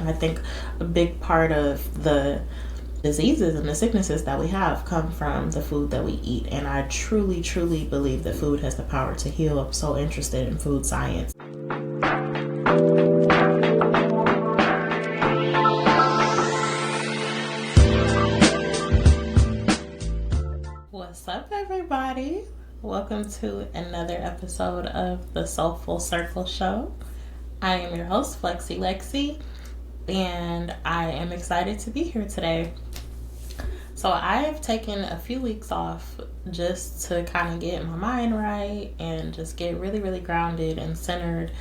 And I think a big part of the diseases and the sicknesses that we have come from the food that we eat. And I truly, truly believe that food has the power to heal. I'm so interested in food science. What's up, everybody? Welcome to another episode of the SoulFULL Circle show. I am your host, Flexi Lexi, and I am excited to be here today. So I have taken a few weeks off just to kind of get my mind right and just get really, really grounded and centered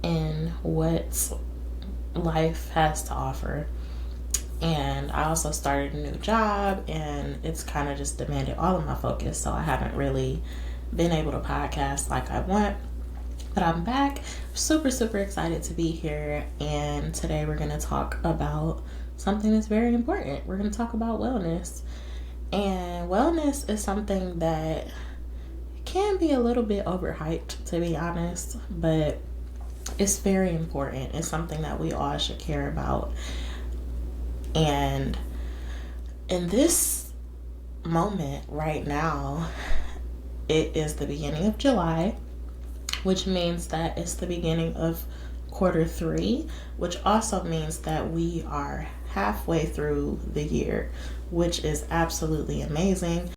in what life has to offer. And I also started a new job, and it's kind of just demanded all of my focus, so I haven't really been able to podcast like I want. But I'm back, super, super excited to be here, and today we're going to talk about something that's very important. We're going to talk about wellness. And wellness is something that can be a little bit overhyped, to be honest, but it's very important. It's something that we all should care about. And in this moment right now, it is the beginning of July, which means that it's the beginning of quarter 3, which also means that we are halfway through the year, which is absolutely amazing.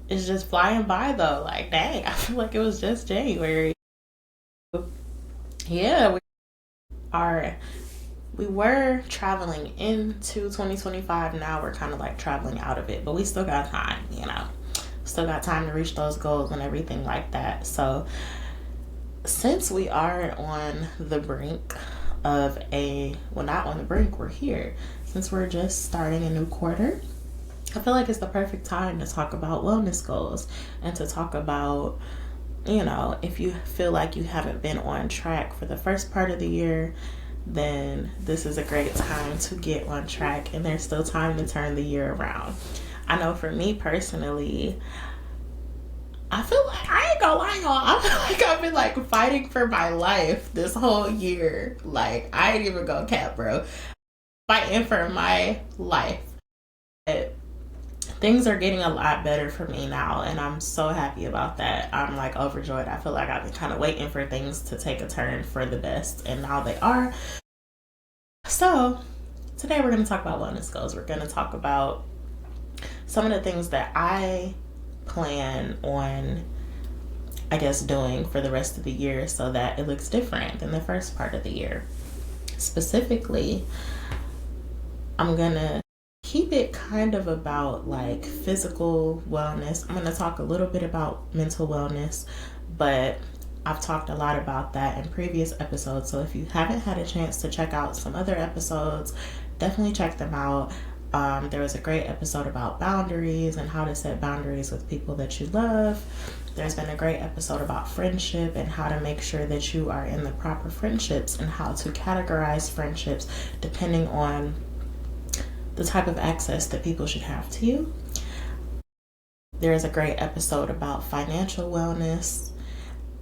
It's just flying by though. Like, dang, I feel like it was just January. Yeah, we were traveling into 2025. Now we're kind of like traveling out of it, but we still got time, still got time to reach those goals and everything like that. So since we are on the brink of not on the brink, we're here. Since we're just starting a new quarter, I feel like it's the perfect time to talk about wellness goals and to talk about, if you feel like you haven't been on track for the first part of the year, then this is a great time to get on track, and there's still time to turn the year around. I know for me personally, I feel like, I ain't gonna lie, y'all, I feel like I've been like fighting for my life this whole year. Like, I ain't even gonna cap, bro. Fighting for my life. But things are getting a lot better for me now, and I'm so happy about that. I'm like overjoyed. I feel like I've been kind of waiting for things to take a turn for the best, and now they are. So today we're going to talk about wellness goals. We're going to talk about some of the things that I plan on, doing for the rest of the year so that it looks different than the first part of the year. Specifically, I'm going to keep it kind of about like physical wellness. I'm going to talk a little bit about mental wellness, but I've talked a lot about that in previous episodes. So if you haven't had a chance to check out some other episodes, definitely check them out. There was a great episode about boundaries and how to set boundaries with people that you love. There's been a great episode about friendship and how to make sure that you are in the proper friendships and how to categorize friendships depending on the type of access that people should have to you. There's a great episode about financial wellness.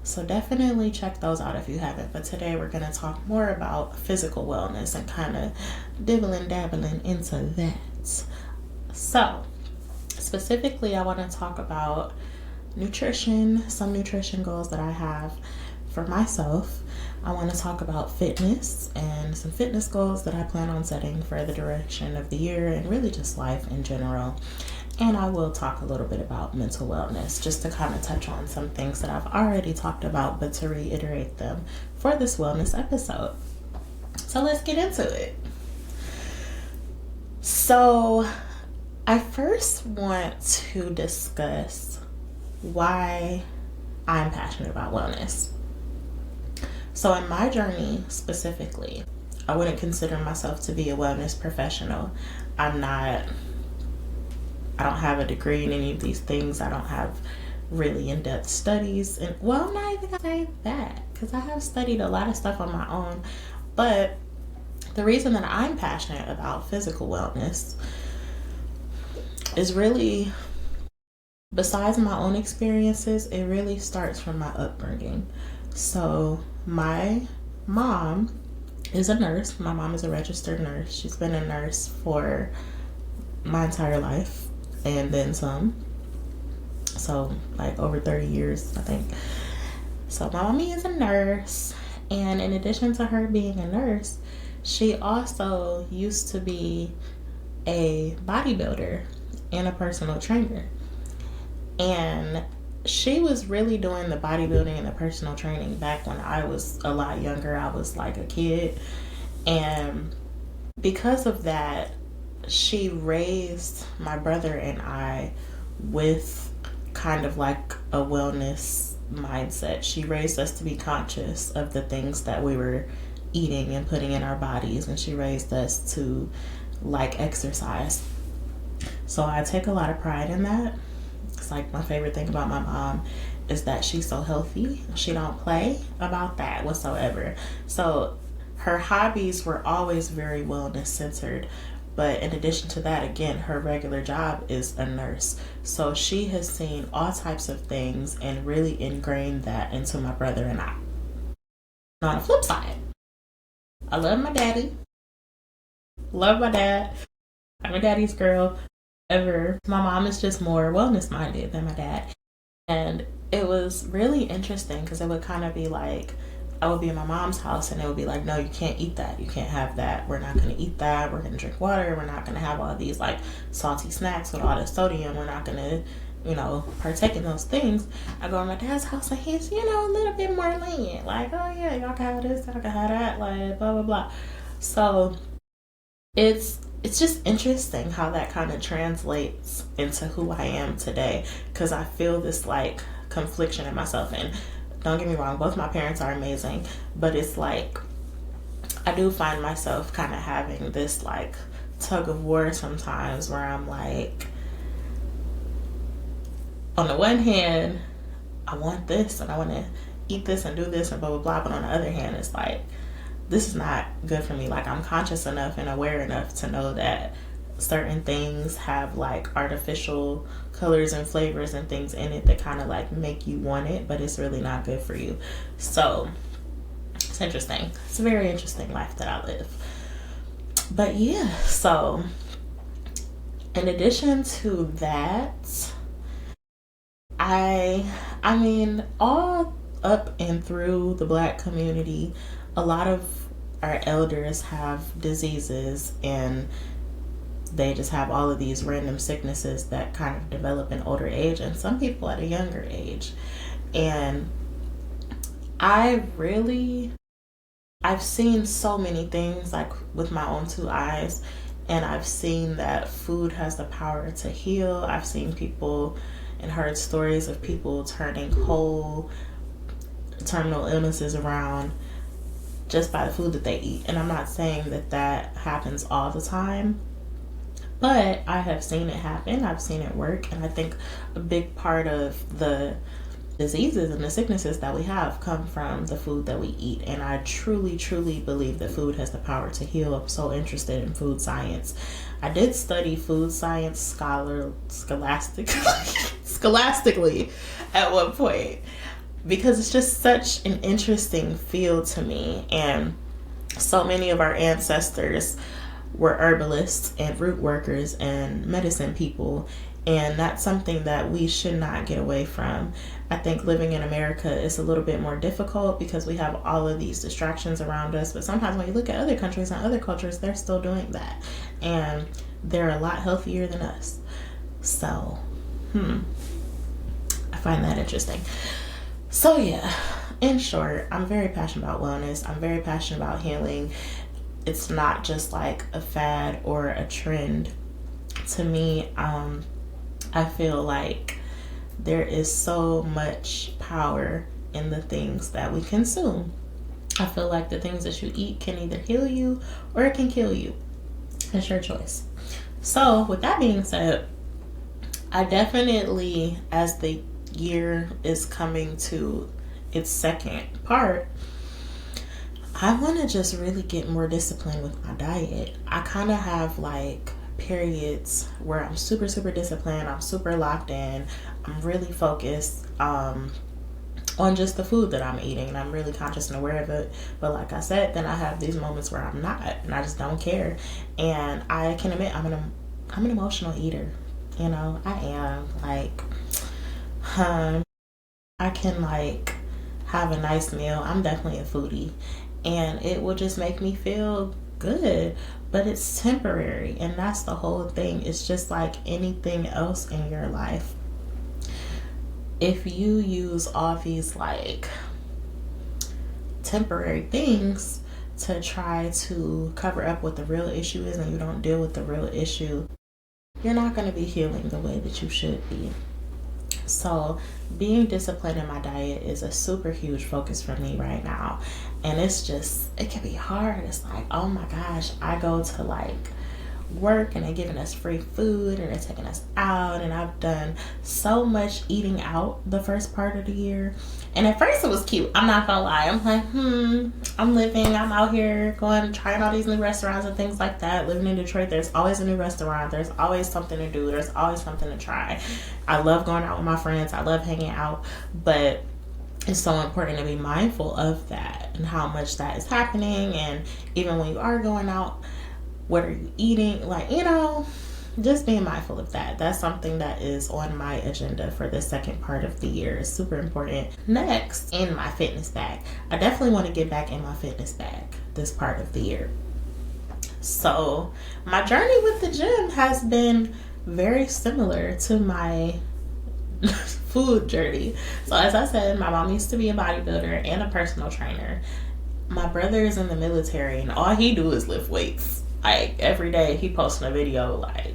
So definitely check those out if you haven't. But today we're going to talk more about physical wellness and kind of dabbling into that. So specifically, I want to talk about nutrition, some nutrition goals that I have for myself. I want to talk about fitness and some fitness goals that I plan on setting for the direction of the year and really just life in general. And I will talk a little bit about mental wellness, just to kind of touch on some things that I've already talked about, but to reiterate them for this wellness episode. So let's get into it. So I first want to discuss why I'm passionate about wellness. So in my journey specifically, I wouldn't consider myself to be a wellness professional. I don't have a degree in any of these things. I don't have really in-depth studies. And I'm not even gonna say that, because I have studied a lot of stuff on my own. But the reason that I'm passionate about physical wellness is really, besides my own experiences, it really starts from my upbringing. So my mom is a nurse. My mom is a registered nurse. She's been a nurse for my entire life and then some. So like over 30 years, I think. So my mommy is a nurse. And in addition to her being a nurse, she also used to be a bodybuilder and a personal trainer. And she was really doing the bodybuilding and the personal training back when I was a lot younger. I was like a kid. And because of that, she raised my brother and I with kind of like a wellness mindset. She raised us to be conscious of the things that we were eating and putting in our bodies, and she raised us to like exercise. So I take a lot of pride in that. It's like my favorite thing about my mom is that she's so healthy. She don't play about that whatsoever. So her hobbies were always very wellness centered. But in addition to that, again, her regular job is a nurse. So she has seen all types of things and really ingrained that into my brother and I. On the flip side, I love my daddy. Love my dad. I'm a daddy's girl. However, my mom is just more wellness minded than my dad. And it was really interesting because it would kind of be like, I would be in my mom's house and it would be like, no, you can't eat that. You can't have that. We're not going to eat that. We're going to drink water. We're not going to have all these like salty snacks with all the sodium. We're not going to, partake in those things. I go to my dad's house and he's, a little bit more lenient. Like, oh yeah, y'all can have this, y'all can have that, like blah, blah, blah. So it's just interesting how that kind of translates into who I am today, because I feel this like confliction in myself. And don't get me wrong, both my parents are amazing, but it's like I do find myself kind of having this like tug of war sometimes where I'm like, on the one hand, I want this and I want to eat this and do this and blah, blah, blah. But on the other hand, it's like, this is not good for me. Like, I'm conscious enough and aware enough to know that certain things have like artificial colors and flavors and things in it that kind of like make you want it, but it's really not good for you. So it's interesting. It's a very interesting life that I live. But yeah, so in addition to that, I mean, all up and through the Black community, a lot of our elders have diseases and they just have all of these random sicknesses that kind of develop in older age, and some people at a younger age. And I've seen so many things like with my own two eyes, and I've seen that food has the power to heal. I've seen people and heard stories of people turning whole terminal illnesses around just by the food that they eat. And I'm not saying that happens all the time, but I have seen it happen. I've seen it work. And I think a big part of the diseases and the sicknesses that we have come from the food that we eat. And I truly, truly believe that food has the power to heal. I'm so interested in food science. I did study food science scholastically at one point, because it's just such an interesting field to me. And so many of our ancestors were herbalists and root workers and medicine people, and that's something that we should not get away from. I think living in America is a little bit more difficult because we have all of these distractions around us, but sometimes when you look at other countries and other cultures, they're still doing that, and they're a lot healthier than us. So I find that interesting. So yeah, in short, I'm very passionate about wellness. I'm very passionate about healing. It's not just like a fad or a trend. To me, I feel like there is so much power in the things that we consume. I feel like the things that you eat can either heal you or it can kill you. It's your choice. So with that being said, I definitely, as the year is coming to its second part, I want to just really get more disciplined with my diet. I kind of have like periods where I'm super, super disciplined. I'm super locked in. I'm really focused. on just the food that I'm eating, and I'm really conscious and aware of it. But like I said, then I have these moments where I'm not, and I just don't care. And I can admit I'm an emotional eater. You know, I am. Like, I can like have a nice meal. I'm definitely a foodie, and it will just make me feel good, but it's temporary, and that's the whole thing. It's just like anything else in your life. If you use all these like temporary things to try to cover up what the real issue is, and you don't deal with the real issue, you're not going to be healing the way that you should be. So being disciplined in my diet is a super huge focus for me right now. And it's just, it can be hard. It's like, oh my gosh, I go to like work and they're giving us free food and they're taking us out, and I've done so much eating out the first part of the year. And at first it was cute, I'm not gonna lie. I'm like, I'm out here going, trying all these new restaurants and things like that. Living in Detroit, there's always a new restaurant, there's always something to do, there's always something to try. I love going out with my friends, I love hanging out, but it's so important to be mindful of that and how much that is happening. And even when you are going out, what are you eating? Like, you know, just being mindful of that. That's something that is on my agenda for the second part of the year. It's super important. Next, in my fitness bag. I definitely want to get back in my fitness bag this part of the year. So my journey with the gym has been very similar to my food journey. So as I said, my mom used to be a bodybuilder and a personal trainer. My brother is in the military, and all he do is lift weights. Like every day he posting a video like,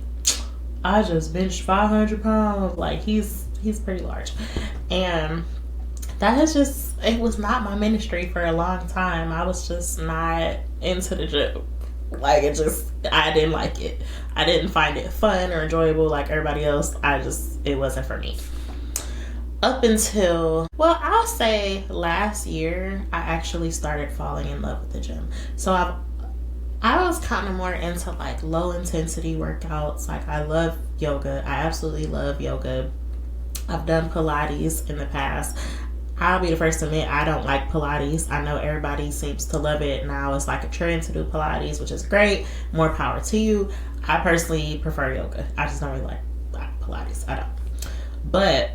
I just benched 500 pounds. Like he's pretty large. And that is just, it was not my ministry for a long time. I was just not into the gym. Like I didn't like it. I didn't find it fun or enjoyable like everybody else. It wasn't for me. Up until, well, I'll say last year, I actually started falling in love with the gym. So I was kind of more into like low intensity workouts. Like I love yoga. I absolutely love yoga. I've done Pilates in the past. I'll be the first to admit I don't like Pilates. I know everybody seems to love it now. It's like a trend to do Pilates, which is great. More power to you. I personally prefer yoga. I just don't really like Pilates. I don't. But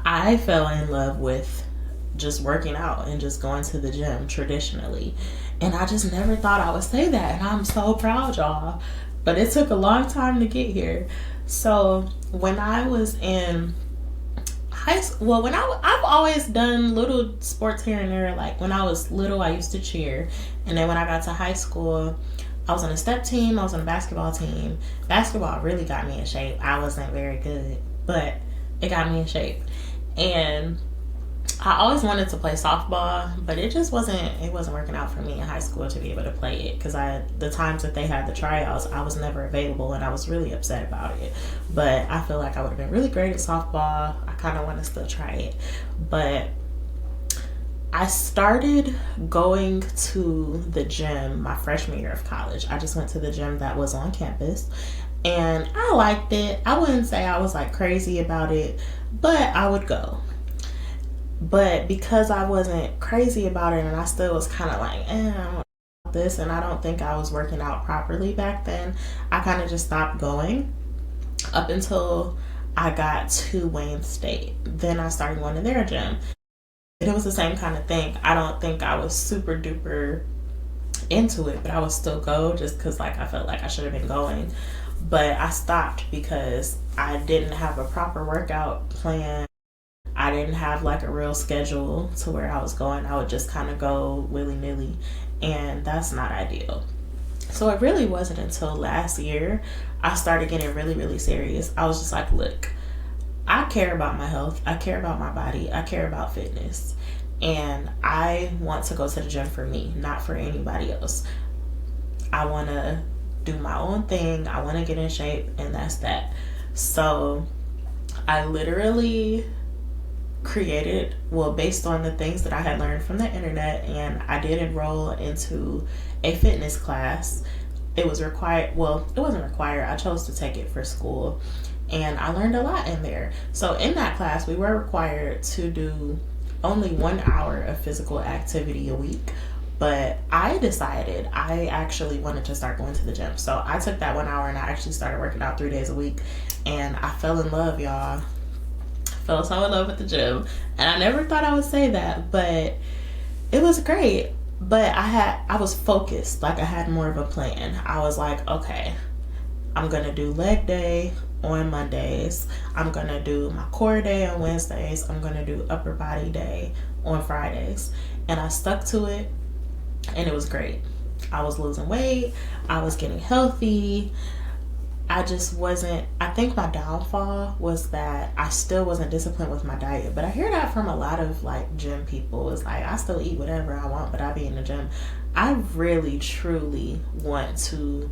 I fell in love with just working out and just going to the gym traditionally. And I just never thought I would say that. And I'm so proud, y'all. But it took a long time to get here. So when I was in high school, well, I've always done little sports here and there. Like when I was little, I used to cheer. And then when I got to high school, I was on a step team. I was on a basketball team. Basketball really got me in shape. I wasn't very good, but it got me in shape. And I always wanted to play softball, but it wasn't working out for me in high school to be able to play it, because the times that they had the tryouts, I was never available, and I was really upset about it. But I feel like I would have been really great at softball. I kind of want to still try it. But I started going to the gym my freshman year of college. I just went to the gym that was on campus, and I liked it. I wouldn't say I was like crazy about it, but I would go. But because I wasn't crazy about it, and I still was kind of like, I don't know this, and I don't think I was working out properly back then, I kind of just stopped going up until I got to Wayne State. Then I started going to their gym. And it was the same kind of thing. I don't think I was super duper into it, but I would still go just because like I felt like I should have been going. But I stopped because I didn't have a proper workout plan. I didn't have like a real schedule to where I was going. I would just kind of go willy-nilly, and that's not ideal. So it really wasn't until last year I started getting really, really serious. I was just like, look, I care about my health. I care about my body. I care about fitness. And I want to go to the gym for me, not for anybody else. I want to do my own thing. I want to get in shape, and that's that. So I literally created, based on the things that I had learned from the internet, and I did enroll into a fitness class. It was required, it wasn't required, I chose to take it for school, and I learned a lot in there. So in that class, we were required to do only 1 hour of physical activity a week. But I decided I actually wanted to start going to the gym. So I took that 1 hour and I actually started working out 3 days a week. And I fell in love, y'all. Fell so in love with the gym. And I never thought I would say that, but it was great. But I was focused. Like, I had more of a plan. I was like, okay, I'm going to do leg day on Mondays. I'm going to do my core day on Wednesdays. I'm going to do upper body day on Fridays. And I stuck to it. And it was great. I was losing weight. I was getting healthy. I think my downfall was that I still wasn't disciplined with my diet. But I hear that from a lot of like gym people. It's like, I still eat whatever I want, but I be in the gym. I really, truly want to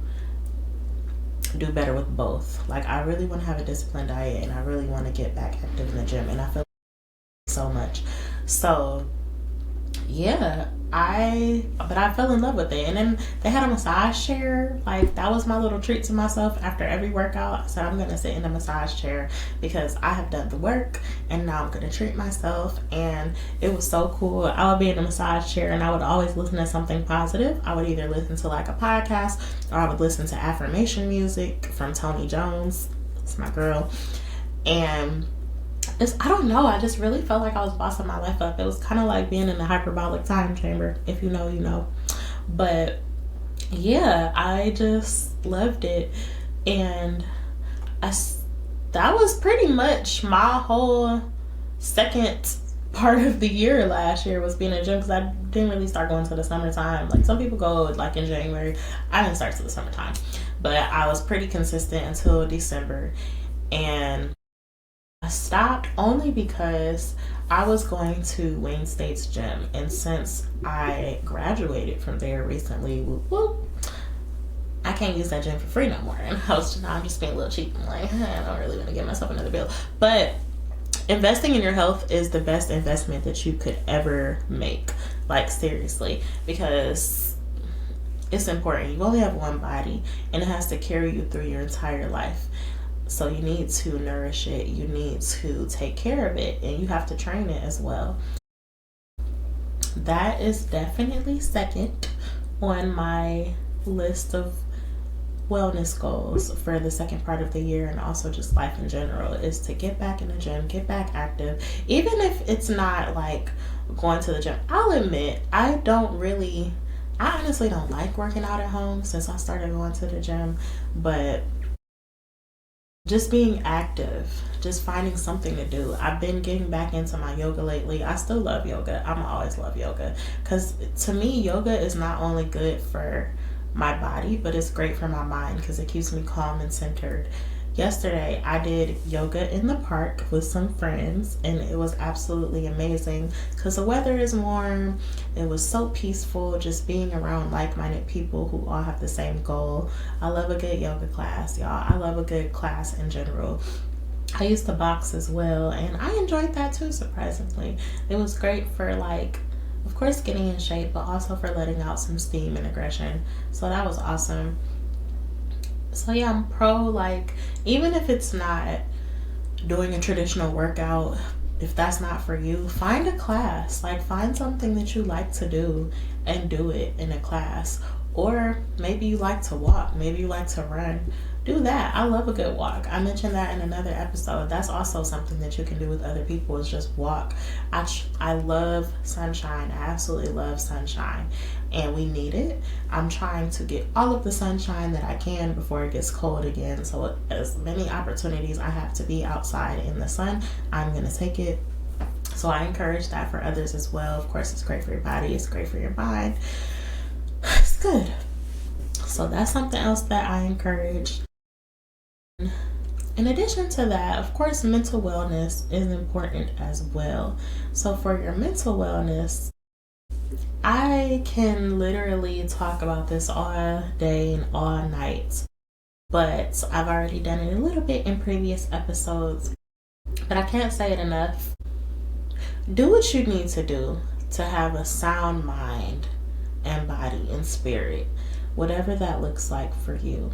do better with both. Like, I really want to have a disciplined diet, and I really want to get back active in the gym. And I feel so much. So yeah, I fell in love with it. And then they had a massage chair. Like, that was my little treat to myself after every workout. I said, I'm going to sit in a massage chair because I have done the work and now I'm going to treat myself. And it was so cool. I would be in a massage chair and I would always listen to something positive. I would either listen to like a podcast, or I would listen to affirmation music from Tony Jones. That's my girl. And I don't know, I just really felt like I was bossing my life up. It was kind of like being in a hyperbolic time chamber. If you know, you know. But yeah, I just loved it. And that was pretty much my whole second part of the year last year, was being in the gym, because I didn't really start going to the summertime. Like, some people go like in January. I didn't start till the summertime, but I was pretty consistent until December. And I stopped only because I was going to Wayne State's gym, and since I graduated from there recently, I can't use that gym for free no more. And I'm just being a little cheap. I'm like, I don't really want to get myself another bill. But investing in your health is the best investment that you could ever make. Like, seriously, because it's important. You only have one body, and it has to carry you through your entire life. So you need to nourish it. You need to take care of it, and you have to train it as well. That is definitely second on my list of wellness goals for the second part of the year, and also just life in general, is to get back in the gym, get back active. Even if it's not like going to the gym. I'll admit, I honestly don't like working out at home since I started going to the gym, but just being active, just finding something to do. I've been getting back into my yoga lately. I still love yoga. I'm always love yoga, because to me, yoga is not only good for my body, but it's great for my mind, because it keeps me calm and centered. Yesterday, I did yoga in the park with some friends, and it was absolutely amazing because the weather is warm. It was so peaceful just being around like-minded people who all have the same goal. I love a good yoga class, y'all. I love a good class in general. I used to box as well, and I enjoyed that too, surprisingly. It was great for, like, of course, getting in shape, but also for letting out some steam and aggression. So that was awesome. So yeah, I'm pro, like, even if it's not doing a traditional workout, if that's not for you, find a class. Like, find something that you like to do and do it in a class. Or maybe you like to walk, maybe you like to run. Do that. I love a good walk. I mentioned that in another episode. That's also something that you can do with other people, is just walk. I love sunshine. I absolutely love sunshine, and we need it. I'm trying to get all of the sunshine that I can before it gets cold again. So as many opportunities I have to be outside in the sun, I'm going to take it. So I encourage that for others as well. Of course, it's great for your body. It's great for your mind. It's good. So that's something else that I encourage. In addition to that, of course, mental wellness is important as well. So for your mental wellness, I can literally talk about this all day and all night, but I've already done it a little bit in previous episodes, but I can't say it enough. Do what you need to do to have a sound mind and body and spirit, whatever that looks like for you.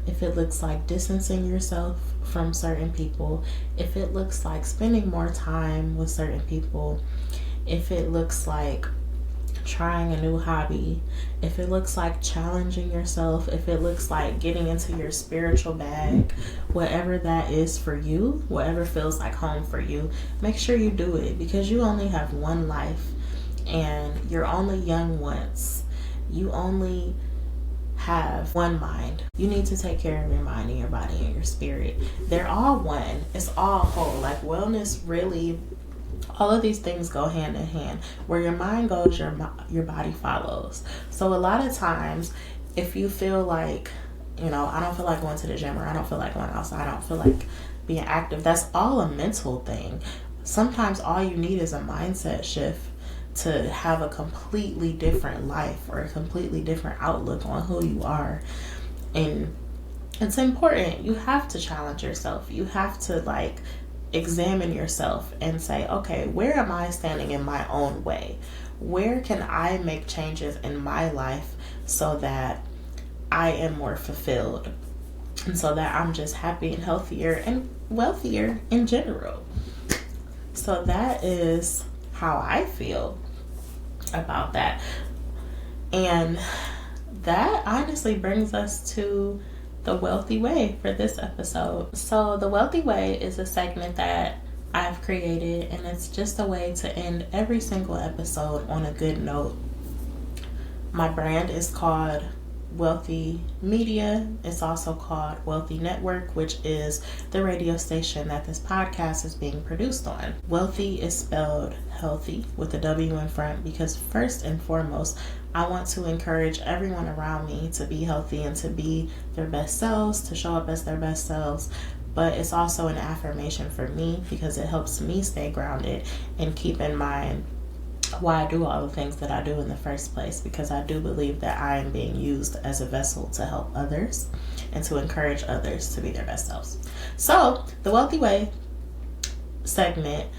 If it looks like distancing yourself from certain people, if it looks like spending more time with certain people, if it looks like trying a new hobby, if it looks like challenging yourself, if it looks like getting into your spiritual bag, whatever that is for you, whatever feels like home for you, make sure you do it, because you only have one life and you're only young once. You only have one mind. You need to take care of your mind and your body and your spirit. They're all one. It's all whole. Like wellness really, all of these things go hand in hand. Where your mind goes, your body follows. So a lot of times, if you feel like, I don't feel like going to the gym, or I don't feel like going outside, I don't feel like being active, that's all a mental thing. Sometimes all you need is a mindset shift to have a completely different life or a completely different outlook on who you are. And it's important. You have to challenge yourself. You have to examine yourself and say, okay, where am I standing in my own way? Where can I make changes in my life so that I am more fulfilled, and so that I'm just happy and healthier and wealthier in general? So that is how I feel about that. And that honestly brings us to the wealthy way for this episode. So the wealthy way is a segment that I've created, and it's just a way to end every single episode on a good note. My brand is called Wealthy Media. It's also called Wealthy Network, which is the radio station that this podcast is being produced on. Wealthy is spelled healthy with a W in front, because first and foremost, I want to encourage everyone around me to be healthy and to be their best selves, to show up as their best selves. But it's also an affirmation for me, because it helps me stay grounded and keep in mind why I do all the things that I do in the first place, because I do believe that I am being used as a vessel to help others and to encourage others to be their best selves. So the Wealthy Way segment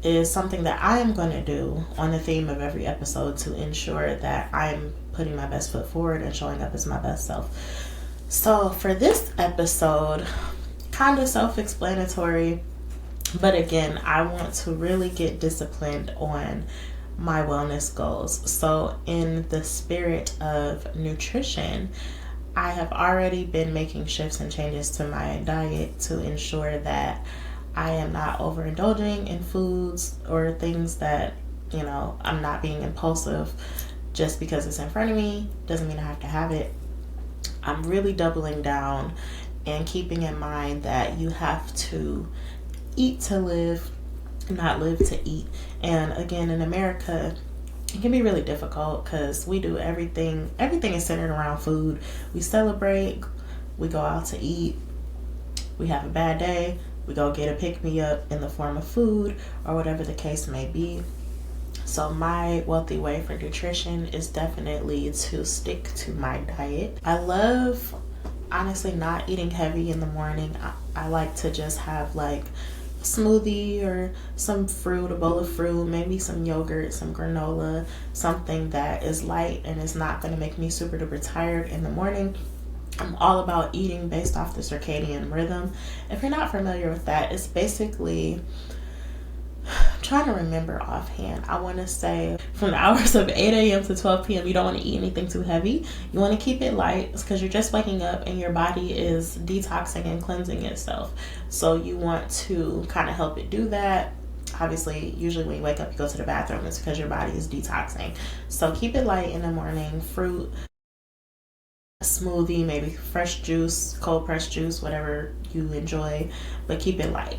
is something that I am going to do on the theme of every episode to ensure that I'm putting my best foot forward and showing up as my best self. So for this episode, kind of self-explanatory, but again, I want to really get disciplined on my wellness goals. So in the spirit of nutrition, I have already been making shifts and changes to my diet to ensure that I am not overindulging in foods or things that, I'm not being impulsive just because it's in front of me. Doesn't mean I have to have it. I'm really doubling down and keeping in mind that you have to eat to live, not live to eat. And again, in America, it can be really difficult because we do everything is centered around food. We celebrate, we go out to eat, we have a bad day, we go get a pick-me-up in the form of food or whatever the case may be. So my wealthy way for nutrition is definitely to stick to my diet. I love, honestly, not eating heavy in the morning. I like to just have smoothie or some fruit, a bowl of fruit, maybe some yogurt, some granola, something that is light and is not going to make me super duper tired in the morning. I'm all about eating based off the circadian rhythm. If you're not familiar with that, it's basically, I'm trying to remember offhand, I want to say from the hours of 8 a.m. to 12 p.m. you don't want to eat anything too heavy. You want to keep it light because you're just waking up and your body is detoxing and cleansing itself. So you want to kind of help it do that. Obviously, usually when you wake up, you go to the bathroom. It's because your body is detoxing. So keep it light in the morning. Fruit, smoothie, maybe fresh juice, cold pressed juice, whatever you enjoy, but keep it light.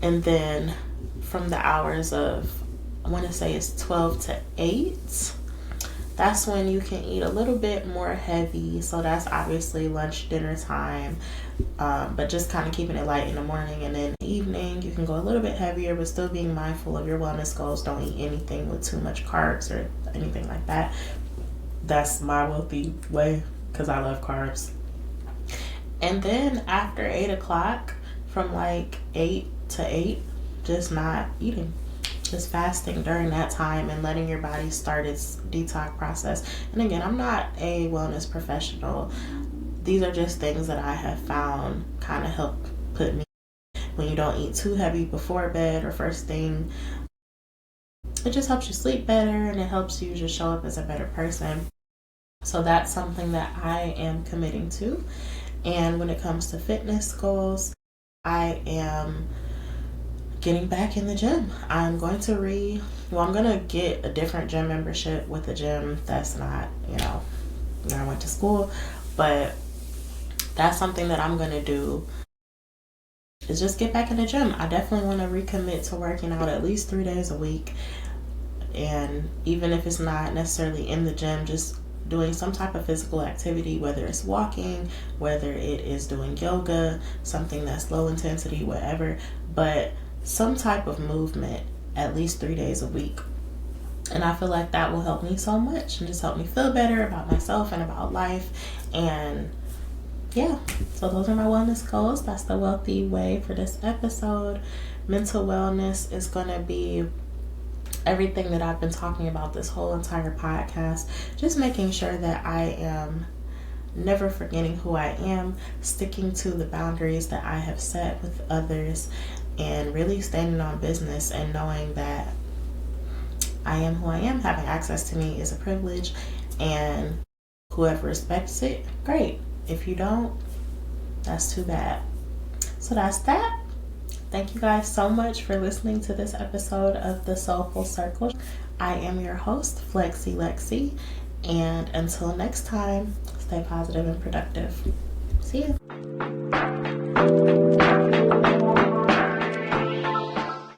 And then from the hours of, I want to say it's 12 to 8, that's when you can eat a little bit more heavy. So that's obviously lunch, dinner time, but just kind of keeping it light in the morning. And then in the evening, you can go a little bit heavier, but still being mindful of your wellness goals. Don't eat anything with too much carbs or anything like that. That's my wealthy way, because I love carbs. And then after 8 o'clock, from 8 to 8, just not eating, just fasting during that time and letting your body start its detox process. And again, I'm not a wellness professional. These are just things that I have found kind of help put me when you don't eat too heavy before bed or first thing it just helps you sleep better, and it helps you just show up as a better person. So that's something that I am committing to. And when it comes to fitness goals, I am getting back in the gym. I'm going to get a different gym membership with a gym that's not, where I went to school. But that's something that I'm going to do, is just get back in the gym. I definitely want to recommit to working out at least 3 days a week. And even if it's not necessarily in the gym, just doing some type of physical activity, whether it's walking, whether it is doing yoga, something that's low intensity, whatever, but some type of movement at least 3 days a week. And I feel like that will help me so much and just help me feel better about myself and about life. And yeah, so those are my wellness goals. That's the wealthy way for this episode. Mental wellness is going to be everything that I've been talking about this whole entire podcast. Just making sure that I am never forgetting who I am, sticking to the boundaries that I have set with others, and really standing on business and knowing that I am who I am. Having access to me is a privilege, and whoever respects it, great. If you don't, that's too bad. So that's that. Thank you guys so much for listening to this episode of the SoulFULL Circle. I am your host, Flexi Lexi, and until next time, stay positive and productive. See you.